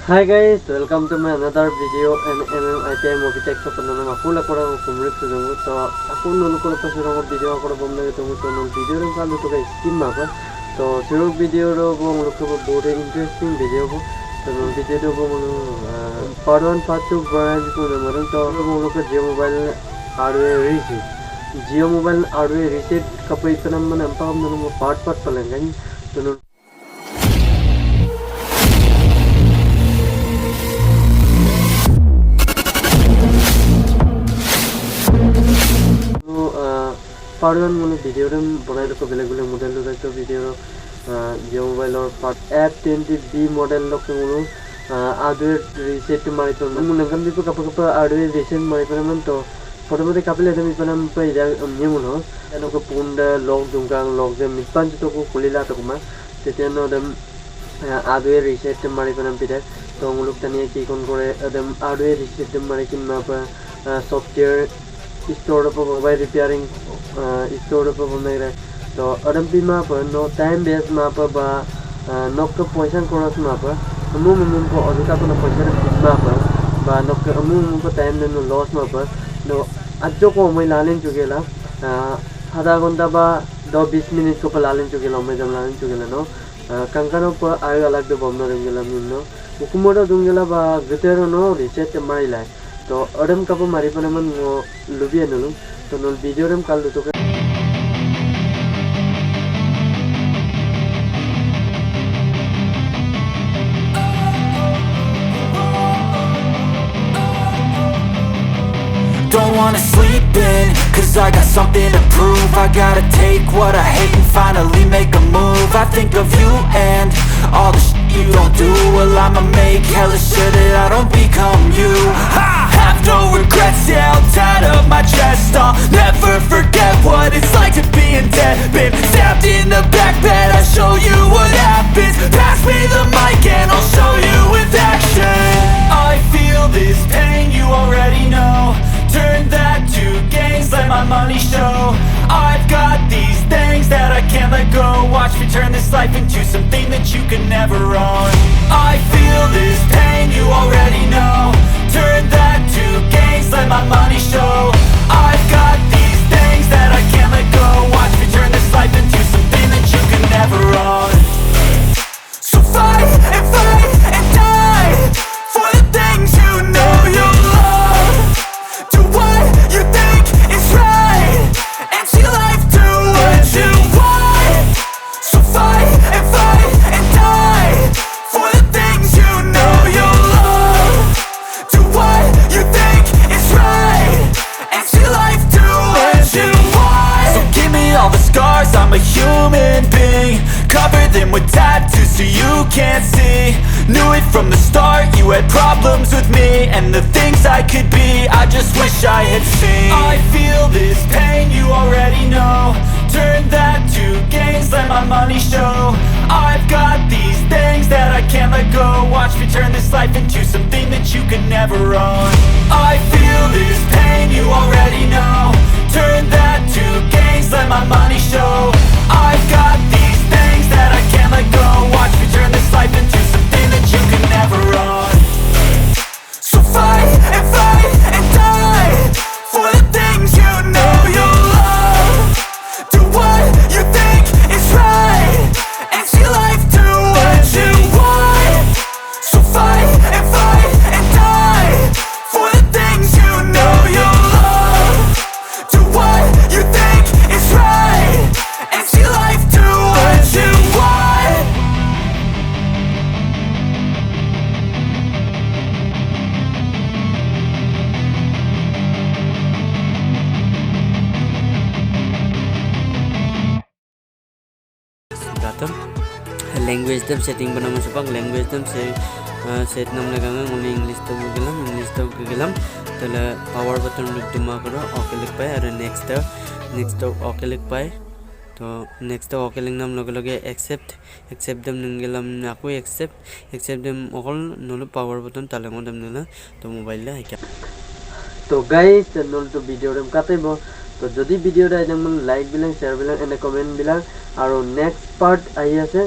Hi guys, welcome to my another video and ITI movie tech so panana makula kora kumrik sudamu so aku nulu kora pasirong video kora bomna gitu so nul video rum kan to guys skim maka so siro video ro bom lokko बहुत interesting video ko so nul video do bom part 1 part 2 branch ko namaran to bom lokko Jio mobile hardware reset Jio mobile hardware reset kapai tanam man ampam nulu part palengan so nul part 1 mone video ram banai rako beleg model lo ekta video Jio mobile or part F20B model lo kono hardware reset mari to mun ngam dipo kapa hardware reset mari panam to photo kapile dami panam pa ida nyemun ho eno ko punda log dungkang log jam mitpan to ko kulila to kuma teteno dam hardware reset mari panam pida to muluk tani ki kon kore dam hardware reset mari kin ma pa software store of mobile repairing store of mobile तो अदम भी माप no time base माप बा नोक का पैसा coarse माप मुम को अधिका तो न पैसा माप बा नोक मुम को time न loss माप no अज्जो को मैं लालें चुकेला आधा घंटा बा 10-20 मिनट को लालें चुकेला मैं जब लालें चुकेला नो कंकनो पर आय अलग दो बमना रंगेला मिनो हुकुमोड़ा दुंगेला बा गतेरो नो रिसेट मारी लाए तो अदम कप मारी पने मन लुबिया नलु तो नल वीडियो रम काल तो Don't wanna sleep in, cause I got something to prove. I gotta take what I hate and finally make a move. I think of you and all the shit you don't do. Well, I'ma make hella sure that I don't become you. I have no regrets, yeah, I'll tie up my chest. I'll never forget what it's like to be in debt. Been stabbed in the back bed, I'll show you what happens. Pass me the mic and I'll show you with action. I feel this pain, you already know. Turn that to gains, let my money show. I've got these things that I can't let go. Watch me turn this life into something that you can never own. I feel this pain, you already know. Turn that to gains, let my money show. I've got these things that I can't let go. Watch me turn this life into something that you can never own. So fight and die for the things you know you love. Do what you think is right and see life do what you want. So fight and die for the things you know you love. Do what you think is right and see life do what you want. So give me all the scars, I'm a human being. Cover them with tattoos so you can't see. Knew it from the start, you had problems with me and the things I could be, I just wish I had seen. I feel this pain, you already know. Turn that to gains, let my money show. I've got these things that I can't let go. Watch me turn this life into something that you can never own. I feel this pain, you already know. Turn that to gains, let my money show. I've got these things that I can't let go. Watch me turn this life into something that you can never own. So fight and die for the things you know you love. Do what you think is right and see life do what you want. So fight and die for the things you know you love. Do what you think is right and see life do what you want. language them setting banam supang language them set nam lagangan mone english to gelam tala power button look duma karo okay lik pai aru next to okay lik pai to next to okay lik nam loge accept them ningelam aku accept them all nolu power button talango dem nela to mobile la hekar to guys nol to video ram katebo তো যদি ভিডিওটা যেমন like বিলাক share বিলাক এনে comment বিলাক আৰু next part I আছে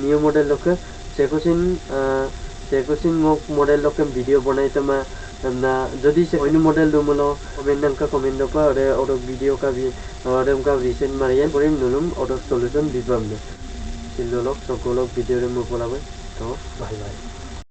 new model লকে চেকোচিন se kusin ngok model lokem video bonai tama na jodi se oinu model dumulo comment nang ka comment do pa ore video ka bi ore ka recent marian korim nulum ore solution dibam ne silolok sokolok video re mo polabe to bye bye